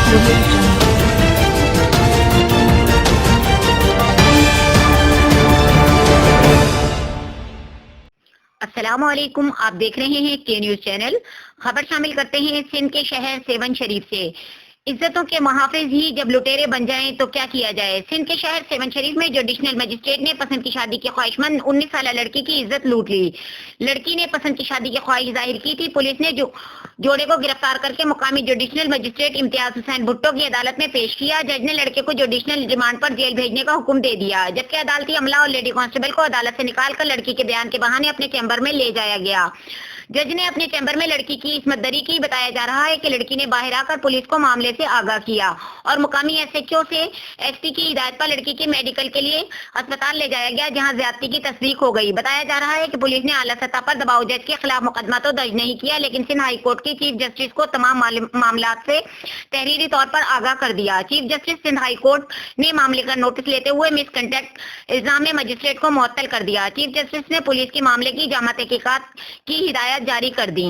audio jungle. السلام علیکم، آپ دیکھ رہے ہیں کے نیوز چینل. خبر شامل کرتے ہیں سندھ کے شہر سیون شریف سے. عزتوں کے محافظ ہی جب لٹیرے بن جائیں تو کیا کیا جائے. سندھ کے شہر سیون شریف میں جوڈیشنل مجسٹریٹ نے پسند کی شادی کی خواہش مند 19 سالہ لڑکی کی عزت لوٹ لی. لڑکی نے پسند کی شادی کی خواہش ظاہر کی تھی. پولیس نے جوڑے کو گرفتار کر کے مقامی جوڈیشنل مجسٹریٹ امتیاز حسین بھٹو کی عدالت میں پیش کیا. جج نے لڑکے کو جوڈیشنل ریمانڈ پر جیل بھیجنے کا حکم دے دیا، جبکہ عدالتی عملہ اور لیڈی کانسٹیبل کو عدالت سے نکال کر لڑکی کے بیان کے بہانے اپنے چیمبر میں لے جایا گیا. جج نے اپنے چیمبر میں لڑکی کی عصمت دری کی. بتایا جا رہا ہے کہ لڑکی نے باہر آ کر پولیس کو معاملے سے آگاہ کیا اور مقامی ایس ایچ او سے ایس پی کی ہدایت پر لڑکی کے میڈیکل کے لیے اسپتال لے جایا گیا، جہاں زیادتی کی تصدیق ہو گئی. بتایا جا رہا ہے کہ پولیس نے اعلیٰ سطح پر دباؤ جج کے خلاف مقدمہ تو درج نہیں کیا، لیکن سندھ ہائی کورٹ کی چیف جسٹس کو تمام معاملات سے تحریری طور پر آگاہ کر دیا. Chief justice Sindh high court نے معاملے کا نوٹس لیتے ہوئے مس کنڈکٹ الزام میں مجسٹریٹ کو معطل کر دیا. چیف جسٹس نے پولیس کی معاملے کی جامع تحقیقات کی ہدایت جاری کر دی.